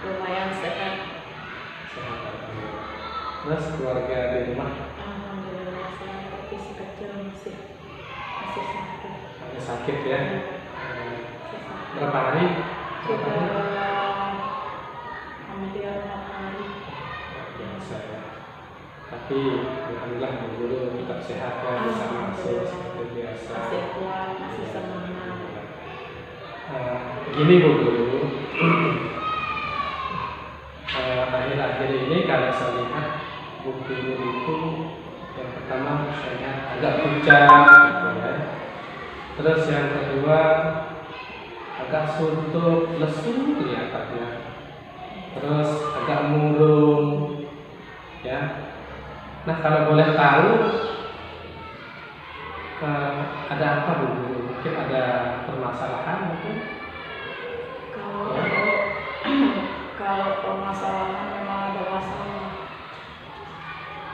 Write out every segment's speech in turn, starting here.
lumayan sehat. Sehat, alhamdulillah. Terus keluarga di rumah Alhamdulillah sehat, tapi si kecil masih sakit. masih sakit ya. Masih sakit. Berapa hari? Sudah hampir 4 hari. Biasa ya. Tapi alhamdulillah Bu Guru tetap sehat ya, bisa masuk seperti biasa. Masih kuat, masih semangat. Gini Bu Guru, akhir-akhir ini kalau saya lihat Bu Guru itu yang pertama saya agak pucat gitu ya. Terus yang kedua agak suntuk, lesu kelihatannya. Terus agak murung ya. Nah kalau boleh tahu ada apa Bu Guru? Mungkin ada permasalahan mungkin? Kalau permasalahan memang ada masalah.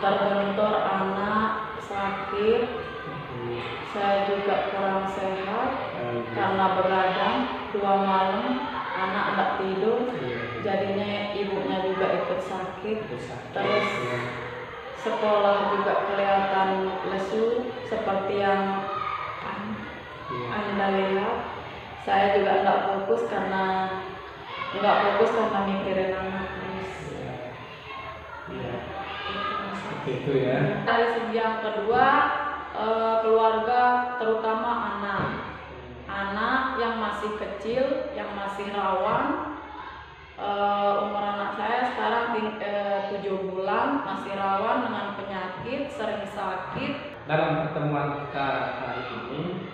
Terbentur anak sakit, saya juga kurang sehat karena begadang 2 malam, anak tidak tidur, jadinya ibunya juga ikut sakit. Terus sekolah juga kelihatan lesu seperti yang Anda lihat. Saya juga nggak fokus karena mikirin anak terus. Seperti itu ya. Dari segi yang kedua, keluarga terutama anak yang masih kecil, yang masih rawan. Umur anak saya sekarang 7 bulan, masih rawan dengan penyakit, sering sakit. Dalam pertemuan kita hari ini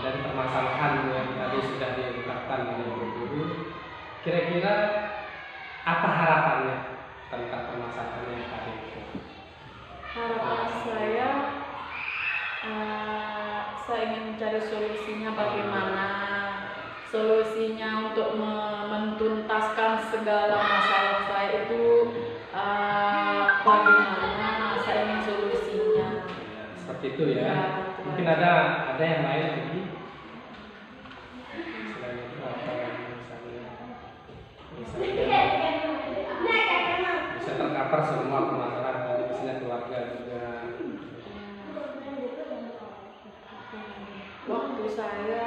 dan permasalahan yang tadi sudah diungkapkan oleh Bu Guru, kira-kira apa harapannya tentang permasalahan yang tadi itu? Harapan saya ingin mencari solusinya bagaimana. Solusinya untuk menuntaskan segala masalah saya itu bagaimana saya ingin solusinya. Seperti itu ya. Mungkin ada yang lain lagi. Selain itu apa yang bisa tercover semua permasalahan tadi, misalnya keluarga juga. Waktu saya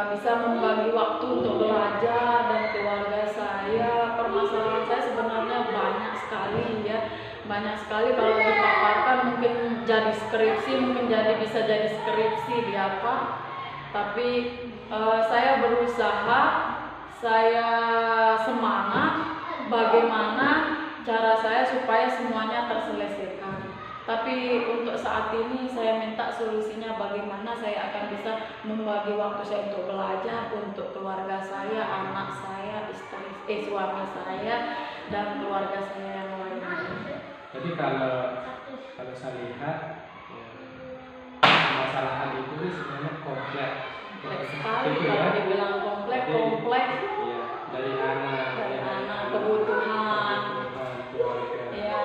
bisa membagi waktu untuk belajar dan keluarga saya. Permasalahan saya sebenarnya banyak sekali kalau dipaparkan mungkin jadi skripsi, bisa jadi skripsi di apa. Tapi saya berusaha, saya semangat bagaimana cara saya supaya semuanya terselesaikan. Tapi untuk saat ini saya minta solusinya bagaimana saya akan bisa membagi waktu saya untuk belajar, untuk keluarga saya, anak saya, suami saya, dan keluarga saya yang lainnya. Jadi kalau saya lihat permasalahan itu sebenarnya kompleks Sekali itu kalau ya. dibilang kompleks. Iya, dari anak, kebutuhan, keluarga, ya,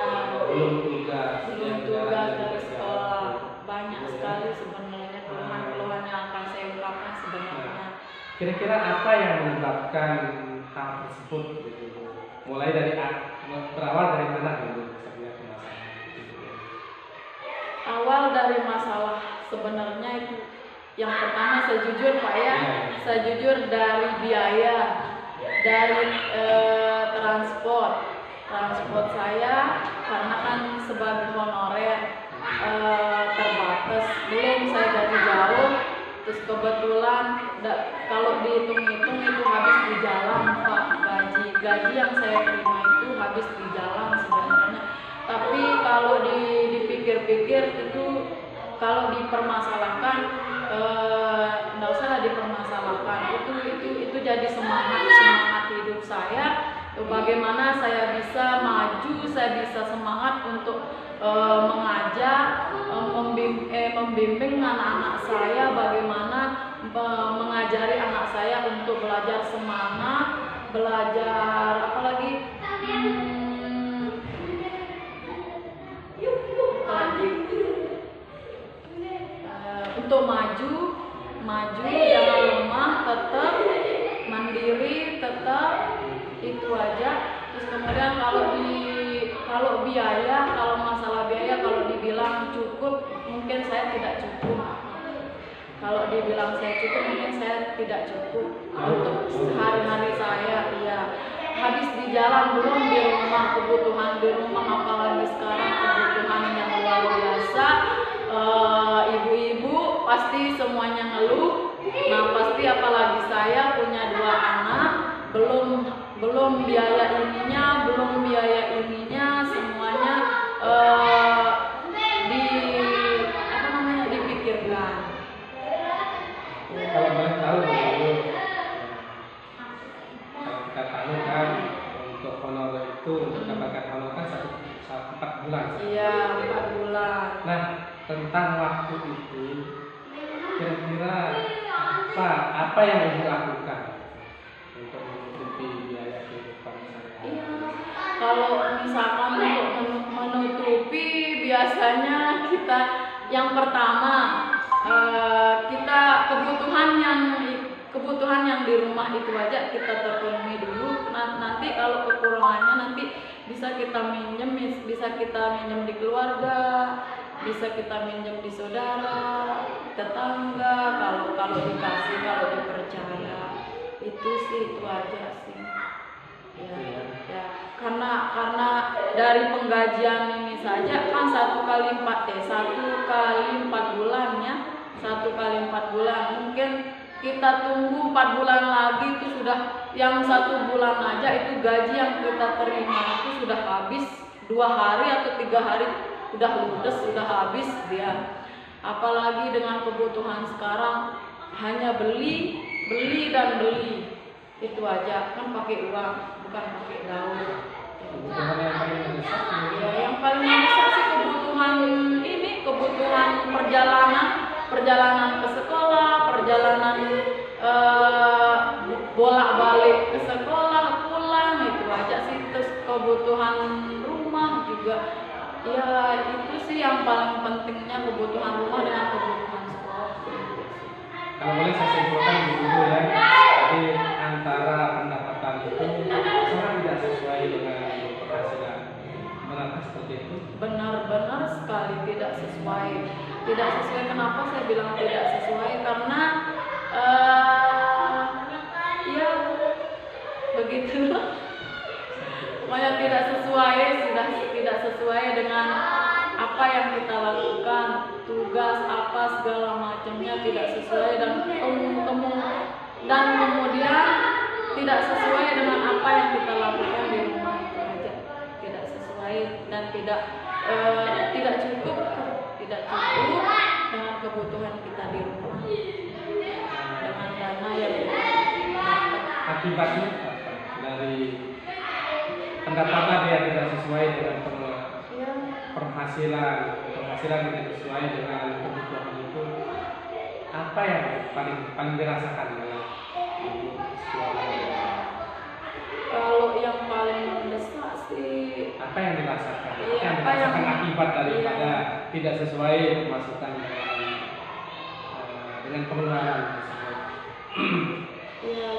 belum tugas dari sekolah. Banyak sekali sebenarnya keluhan-keluhan yang akan saya ungkapkan sebenarnya. Kira-kira apa yang menyebabkan hal tersebut gitu? Mulai dari berawal dari mana dulu sebenarnya permasalahan itu? Awal dari masalah sebenarnya itu yang pertama saya jujur Pak ya, saya jujur dari biaya, dari transport saya karena kan sebagai honorer terbatas, belum saya dari jauh, terus kebetulan kalau dihitung-hitung itu habis di jalan Pak, gaji yang saya terima itu habis di jalan sebenarnya. Tapi kalau dipikir-pikir itu kalau dipermasalahkan nggak usah dipermasalahkan, itu jadi semangat hidup saya. Bagaimana saya bisa maju, saya bisa semangat untuk mengajar, membimbing anak-anak saya, bagaimana mengajari anak saya untuk belajar semangat, belajar apalagi untuk maju jangan lemah, tetap mandiri, tetap Kemudian kalau biaya, kalau masalah biaya, kalau dibilang cukup, mungkin saya tidak cukup. Kalau dibilang saya cukup, mungkin saya tidak cukup untuk sehari-hari saya. Iya, habis di jalan, belum di rumah, kebutuhan di rumah, apalagi sekarang kebutuhan yang luar biasa. Ibu-ibu pasti semuanya ngeluh. Nah, pasti apalagi saya punya 2 anak, belum biaya ininya, semuanya dipikirkan. Kalau boleh tahu dulu, kalau kita tahu kan untuk honorer itu untuk mendapatkan honor kan 4 bulan. Iya, 4 bulan. Nah, tentang waktu itu kira-kira apa yang Ibu lakukan untuk menutupi biaya kehidupan sehari-hari? Iya, kalau misalkan untuk menutupi, biasanya kita yang pertama kita kebutuhan yang di rumah itu aja kita terpenuhi dulu. Nanti kalau kekurangannya nanti bisa kita minjem di keluarga, bisa kita minjem di saudara, tetangga, kalau dikasih, kalau dipercaya. Itu aja sih. Ya, karena dari penggajian ini saja kan 1 kali 4 bulan ya. 1 kali 4 bulan. Mungkin kita tunggu 4 bulan lagi, itu sudah yang 1 bulan aja itu gaji yang kita terima itu sudah habis 2 hari atau 3 hari, udah ludes, sudah habis dia. Apalagi dengan kebutuhan sekarang hanya beli dan beli. Itu aja kan pakai uang, bukan pakai daun. Kebutuhan yang paling mendesak Ya, yang paling mendesak sih kebutuhan perjalanan ke sekolah, perjalanan bolak-balik ke sekolah, pulang, itu aja sih. Terus kebutuhan rumah juga. Ya, itu sih yang paling pentingnya, kebutuhan rumah dengan kebutuhan sekolah. Kalau boleh saya simpulkan dulu ya, jadi antara pendapatan itu sangat tidak sesuai dengan penghasilan. Benarkah seperti itu? Benar-benar sekali tidak sesuai. Tidak sesuai, kenapa saya bilang tidak sesuai? Karena ya begitu. Pokoknya tidak sesuai dengan apa yang kita lakukan, tugas apa segala macamnya tidak sesuai, dan kemudian tidak sesuai dengan apa yang kita lakukan di rumah. Itu aja tidak sesuai dan tidak cukup dengan kebutuhan kita di rumah, dengan dana yang kita dapat. Akibatnya apa? Dari pendapatan yang tidak sesuai dengan penghasilan tidak sesuai dengan kebutuhan itu, apa yang paling dirasakan dengan Ibu keluarga? Kalau yang paling mendesak sih, Apa yang dirasakan? Iya, yang apa yang- dirasakan akibat daripada tidak sesuai pemasukan dengan pengeluaran tersebut? ya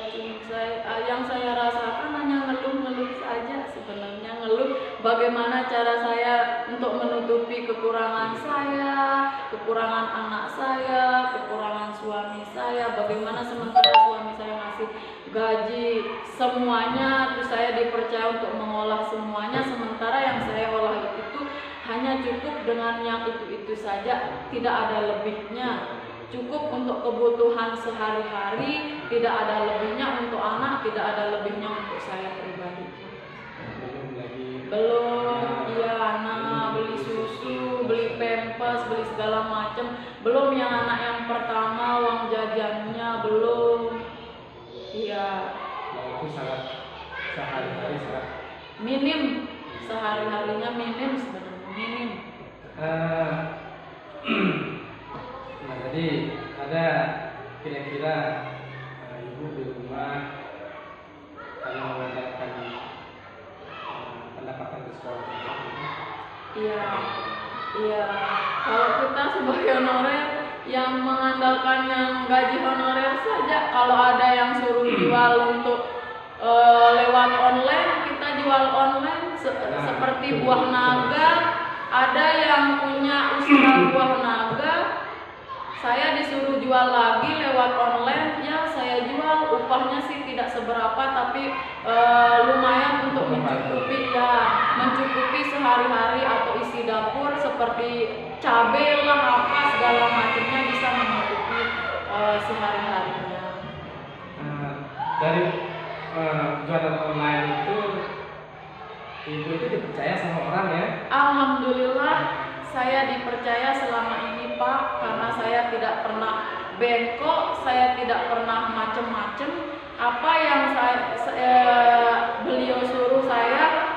yang saya rasakan hanya ngeluh saja sebenarnya, ngeluh bagaimana cara saya untuk menutupi kekurangan saya, kekurangan anak saya, kekurangan suami saya. Bagaimana sementara suami saya ngasih gaji semuanya, terus saya dipercaya untuk mengolah semuanya, sementara yang saya olah itu hanya cukup dengan yang itu saja, tidak ada lebihnya. Cukup untuk kebutuhan sehari-hari, tidak ada lebihnya untuk anak, tidak ada lebihnya untuk saya pribadi. Belum, iya anak, beli susu, beli pampers, beli segala macam. Belum yang anak yang pertama, uang jajannya belum. Iya. Itu sangat sehari-hari sangat Minim, sehari-harinya minim sebenarnya, minim. Nah, jadi ada kira-kira ibu di rumah hanya mengandalkan pendapatan di sekolah. Iya. Kalau kita sebagai honorer yang mengandalkan yang gaji honorer saja, kalau ada yang suruh jual untuk lewat online, kita jual jual online seperti buah naga, ada yang punya usaha buah naga, saya disuruh jual lagi lewat online, ya saya jual, upahnya sih tidak seberapa tapi lumayan untuk mencukupi sehari-hari atau isi dapur seperti cabai lah apa segala macamnya bisa mencukupi sehari-harinya. Dari jualan online itu ibu itu dipercaya sama orang ya? Alhamdulillah saya dipercaya selama ini Pak, karena saya tidak pernah bengkok, saya tidak pernah macem-macem. Apa yang beliau suruh saya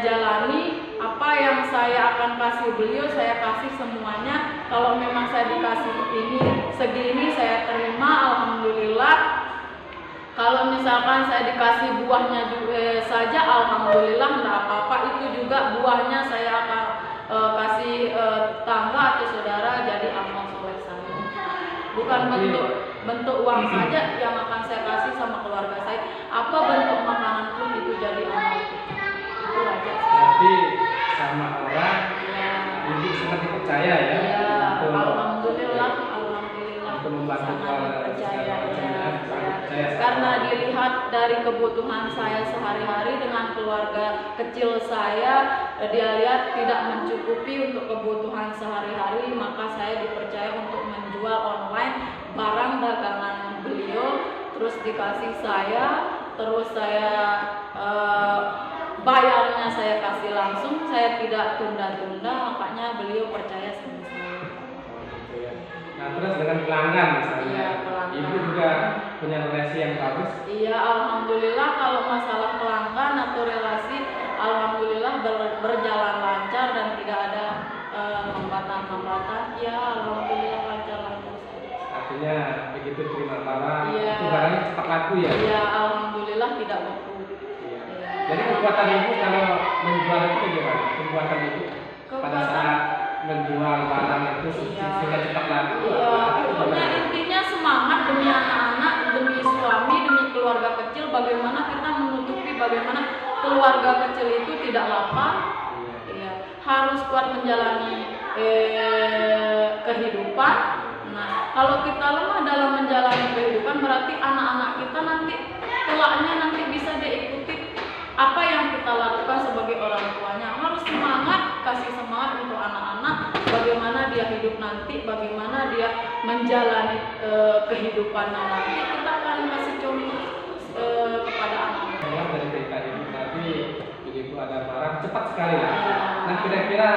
jalani. Apa yang saya akan kasih beliau, saya kasih semuanya. Kalau memang saya dikasih ini segini, saya terima, alhamdulillah. Kalau misalkan saya dikasih buahnya juga saja, alhamdulillah, enggak apa-apa. Itu juga buahnya saya akan kasih tangga atau saudara jadi amal soleh saya. Bukan bentuk uang saja yang akan saya kasih sama keluarga saya. Apa bentuk makanan pun itu jadi amal kita. Itu aja. Berarti sama orang ibu sangat dipercaya ya? Ya, alhamdulillah, untuk membantu sangat dipercaya. Karena dilihat dari kebutuhan saya sehari-hari dengan keluarga kecil saya, dia lihat tidak mencukupi untuk kebutuhan sehari-hari, maka saya dipercaya untuk menjual online barang dagangan beliau, terus dikasih saya, terus saya bayarnya saya kasih langsung, saya tidak tunda-tunda, makanya beliau percaya sama saya. Nah, terus dengan pelanggan misalnya, ya, pelanggan. Ibu juga punya relasi yang bagus? Iya, alhamdulillah kalau masalah pelanggan atau relasi, alhamdulillah berjalan lancar dan tidak ada hambatan-hambatan. Ya, alhamdulillah lancar-lancar saja. Artinya begitu terima barang, ya, itu barangnya cepat laku ya? Iya, alhamdulillah tidak beku. Ya. Jadi kekuatan ibu kalau menjual itu bagaimana? Kekuatan ibu pada saat menjual barang itu sudah cepat laku? Iya, pokoknya intinya semangat demi anak-anak, demi suami, demi keluarga kecil. Bagaimana kita menutupi, bagaimana keluarga kecil itu tidak lapar. Iya, harus kuat menjalani kehidupan. Nah, kalau kita lemah dalam menjalani kehidupan, berarti anak-anak kita nanti kelaknya nanti bisa diikuti apa yang kita lakukan sebagai orang tuanya. Harus semangat, kasih semangat untuk anak-anak, bagaimana dia hidup nanti, bagaimana dia menjalani kehidupannya nanti. Kita akan kasih contoh kepada anak-anak. Dari cerita ibu tadi, begitu ada barang cepat sekali ya. Nah, kira-kira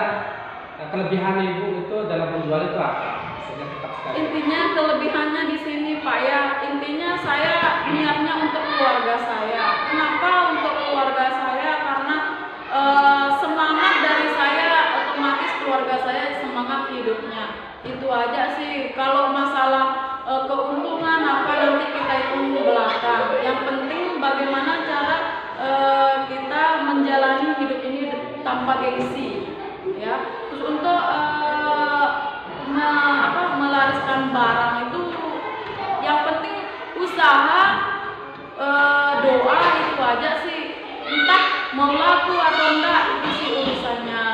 kelebihan ibu itu dalam menjual itu apa? Sehingga cepat sekali. Intinya kelebihannya di sini Pak ya. Intinya saya niatnya untuk keluarga saya. Kenapa untuk keluarga saya? Karena semangat dari saya, otomatis keluarga saya semangat hidupnya. Itu aja sih. Kalau masalah keuntungan apa nanti kita hitung belakang. Yang penting bagaimana cara kita menjalani hidup ini tanpa gengsi, ya. Terus untuk melariskan barang itu, yang penting usaha, doa, itu aja sih. Entah mau laku atau enggak itu sih urusannya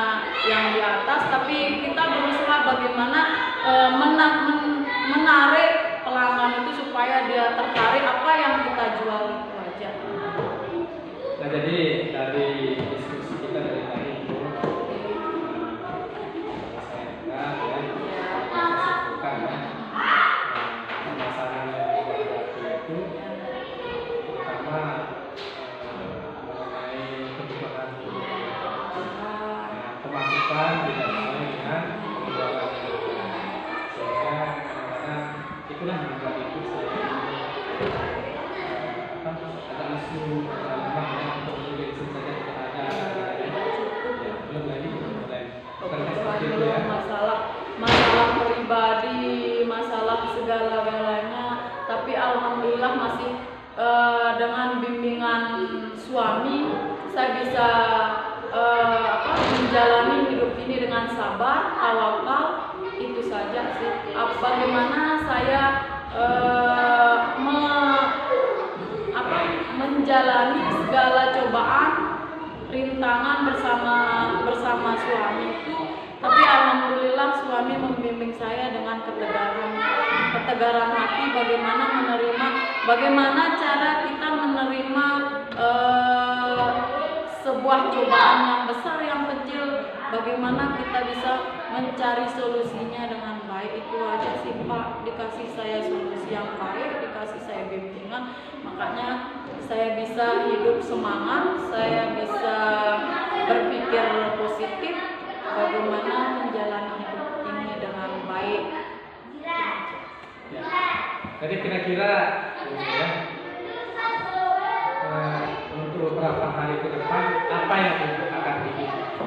yang di atas, tapi kita berusaha bagaimana menarik pelanggan itu supaya dia tertarik apa yang kita jual itu aja. Nah, jadi dari diskusi kita dari tadi itu permasalahan yang dihadapi itu terutama mengenai kebutuhan pemasukan tidak sesuai dengan pengeluaran, sehingga kadang-kadang itulah yang membuat itu ada isu lemah ya, untuk bensin saja tidak ada ya, belum lagi seperti itu ya. masalah pribadi, masalah segala-galanya, tapi alhamdulillah masih dengan bimbingan suami saya bisa menjalani hidup ini dengan sabar, tawakal. Itu saja sih. Bagaimana saya menjalani segala cobaan, rintangan bersama suami itu, tapi alhamdulillah suami membimbing saya dengan ketegaran hati, bagaimana cara kita menerima sebuah cobaan yang besar yang kecil, bagaimana kita bisa mencari solusinya dengan baik. Itu aja sih Pak, dikasih saya solusi yang baik, dikasih saya bimbingan, makanya saya bisa hidup semangat, saya bisa berpikir positif, bagaimana menjalani hidup ini dengan baik. Ya. Jadi kira-kira ya, untuk beberapa hari ke depan apa yang Ibu akan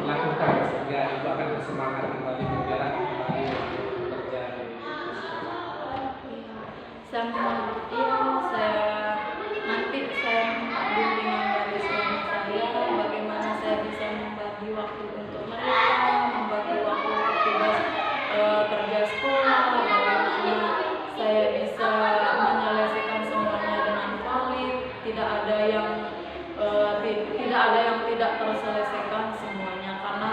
lakukan sehingga Ibu akan bersemangat kembali bergerak kembali bekerja di nanti saya minta bimbingan dari suami saya, bagaimana saya bisa membagi waktu untuk mereka, membagi waktu tugas kerja sekolah, bagaimana saya bisa menyelesaikan semuanya dengan valid, tidak ada yang tidak terselesaikan semuanya, karena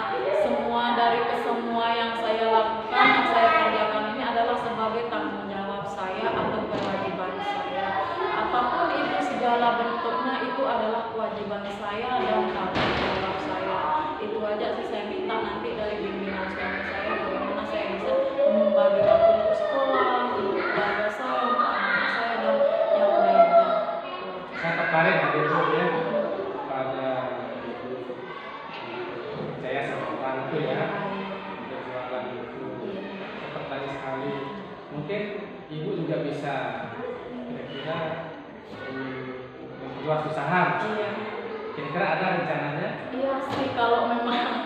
semua yang saya lakukan, yang saya kerjakan ini adalah sebagai tanggung jawab saya atau kewajiban saya. Apapun itu segala bentuknya itu adalah kewajiban saya dan tanggung jawab saya. Itu aja sih saya minta nanti dari bimbingan suami saya, bagaimana saya bisa membagi waktu untuk sekolah, untuk keluarga saya, untuk anak saya dan yang lainnya. Saya tertarik tadi Bu ya pada percaya sama orang itu ya, berjualan itu. Saya tertarik sekali. Mungkin Ibu juga bisa kira-kira membuat usaha. Iya. Kira-kira ada rencananya? Iya sih, kalau memang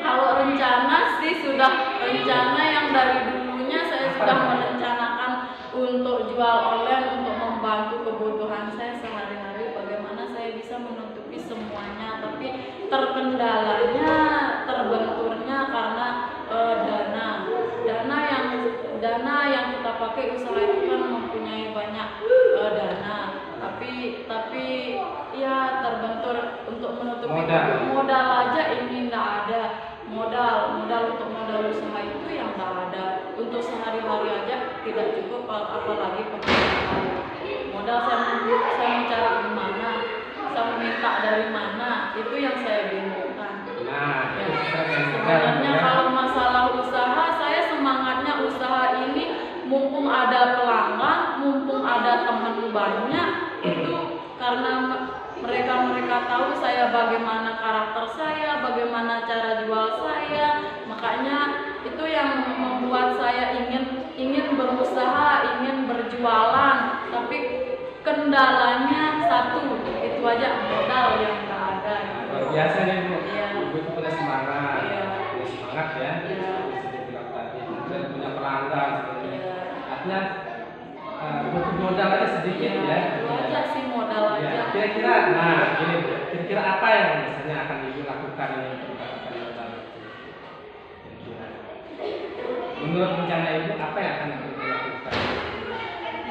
kalau rencana sih sudah rencana yang dari dulunya saya sudah merencanakan untuk jual online, untuk membantu kebutuhan saya sehari-hari, bagaimana saya bisa menutupi semuanya, tapi terbenturnya karena dana yang kita pakai usaha itu kan mempunyai banyak dana, tapi ya terbentur untuk menutupi modal aja ini nggak ada, modal untuk modal usaha itu yang nggak ada, untuk sehari-hari aja tidak cukup, apalagi pekerjaan. Modal saya mencari di mana, saya meminta dari mana, itu yang saya bingungkan. Nah, Ya, sebenarnya kalau masalah usaha, saya semangatnya usaha ini mumpung ada pelanggan, mumpung ada teman banyak, itu karena mereka tahu saya bagaimana karakter saya, bagaimana cara jual saya, makanya itu yang membuat saya ingin berusaha, ingin berjualan, tapi kendalanya satu, itu aja, modal yang nggak ada. luar biasa nih Bu. Iya. Ibu itu punya semangat, Iya. punya semangat ya. Iya. Seperti bilang tadi, dan punya pelanggan sebenarnya. Iya. Artinya butuh modal aja sedikit ya. Itu aja sih, modal Ya, aja. kira-kira, nah gini Bu, kira-kira apa yang misalnya akan Ibu lakukan ini untuk mendapatkan modal itu? Kira-kira. Menurut rencana Ibu apa yang akan Ibu lakukan?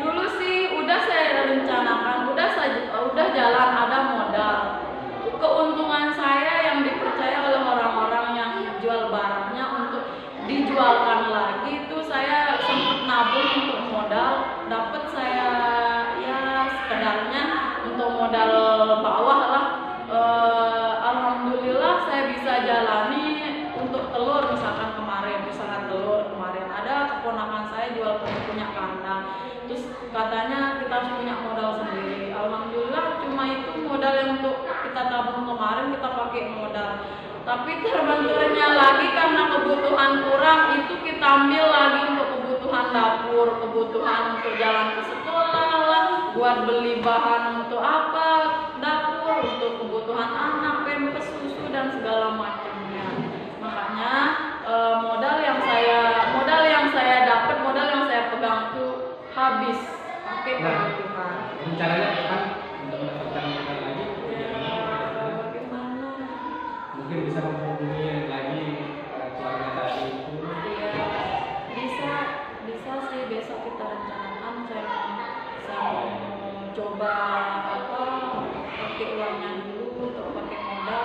Dulu sih udah saya rencanakan, udah jalan, ada modal. Keuntungan saya yang dipercaya oleh orang-orang yang jual barangnya untuk dijualkan lagi, itu saya sempat nabung untuk modal, dapat saya ya sekedarnya untuk modal bawah lah. Alhamdulillah saya bisa jalani untuk telur, misalkan kemarin usaha telur kemarin ada keponakan saya jual punya kandang, terus katanya kita harus punya modal sendiri. Alhamdulillah cuma itu modal yang untuk kita tabung kemarin, kita pakai modal, tapi terbenturnya lagi karena kebutuhan kurang, itu kita ambil lagi untuk kebutuhan dapur, kebutuhan untuk jalan ke sekolah lah, buat beli bahan untuk apa dapur, untuk kebutuhan anak, pempes, susu dan segala macamnya. Makanya modal yang saya dapat, modal yang saya pegang itu habis pakai kebutuhan. Rencananya kan untuk mendapatkan modal lagi? Bagaimana? Mungkin bisa menghubungi lagi keluarga tadi itu. Iya, bisa sih, besok kita rencanakan saya mau coba apa pakai uangnya dulu untuk pakai modal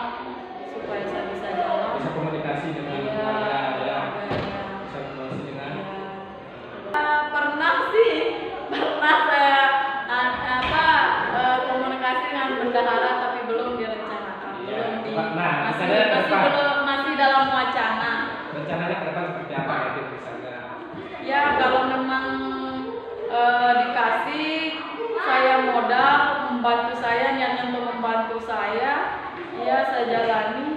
supaya saya bisa jalan. Bisa komunikasi dengan Iya, keluarga ya. iya. Bisa komunikasi dengan Pernah sih, pernah saya komunikasi dengan bendahara tapi belum direncanakan, Iya. belum di, Nah, masih misalnya masih apa? belum masih dalam wacana. rencananya ke depan seperti apa nanti misalnya? Ya kalau memang dikasih saya modal membantu saya, niatnya untuk membantu saya, ya saya jalani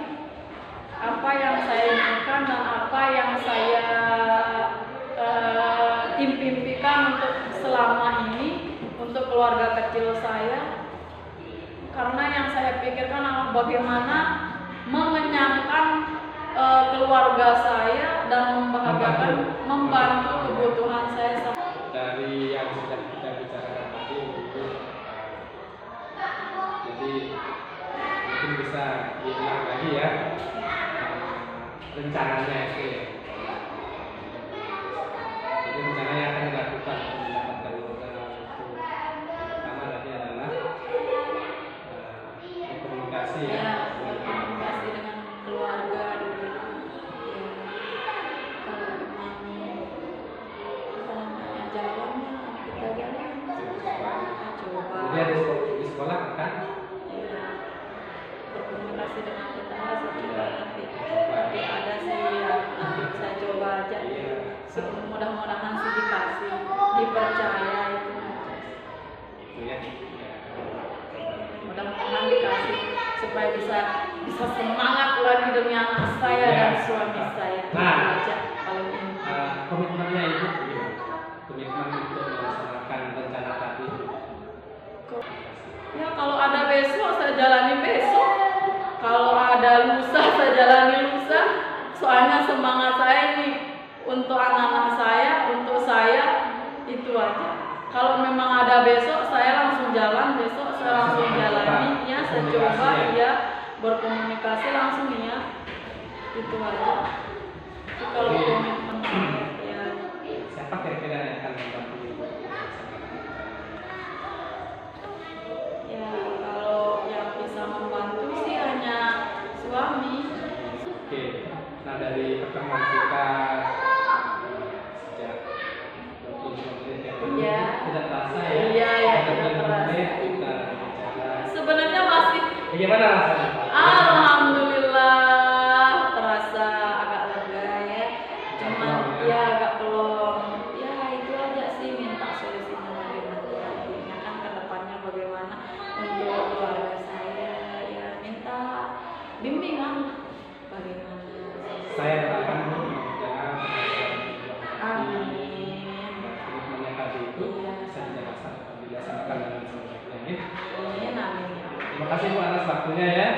apa yang saya inginkan dan apa yang saya impikan untuk selama ini untuk keluarga kecil saya, karena yang saya pikirkan adalah bagaimana mengenyangkan keluarga saya dan membantu kebutuhan saya. Dari yang sudah kita bicarakan tadi itu, jadi mungkin bisa diulang lagi ya rencananya itu ya. Jadi rencana yang akan dilakukan untuk mendapatkan modal itu pertama tadi adalah berkomunikasi ya. Ya, komunikasi dengan keluarga dulu. Ya, kalau memang apa namanya jalannya kita jalan, coba. Jadi ada di sekolah kan? Ya, berkomunikasi dengan tetangga saya coba nanti. Tapi ada sih yang saya coba aja. Mudah-mudahan sih dikasih, dipercaya itu. Itu ya. Mudah-mudahan dikasih supaya bisa semangat lagi demi anak saya Ya. dan suami saya. Nah. Itu aja paling ini. Komitmennya itu gimana? Komitmen untuk melaksanakan rencana tadi. Ya kalau ada besok saya jalani besok. Kalau ada lusa saya jalani lusa. Soalnya semangat saya ini untuk anak-anak saya, untuk saya itu aja. Kalau memang ada besok saya langsung jalan, besok saya langsung jalani ya, saya coba ya berkomunikasi langsung ya. Itu aja. Itu kalau komitmen ya. Siapa kira-kira yang akan membantu? Ya kalau yang bisa membantu sih hanya suami. Oke, nah dari pertemuan kita sejak 20 menit ya, Iya. tidak terasa ya? Iya, ya, Kita tidak terasa. kita bicara. Sebenarnya masih Bagaimana rasanya? alhamdulillah terasa agak lega ya. Cuman ya agak pelong. Ya itu aja sih, minta solusinya bagaimana. Ya kan ke depannya bagaimana untuk keluarga saya, ya minta bimbingan bagaimana. Saya doakan mudah-mudahan Amin. komitmennya tadi itu bisa dilaksanakan dengan sebaik-baiknya. Amin, amin. Terima kasih Bu atas waktunya ya.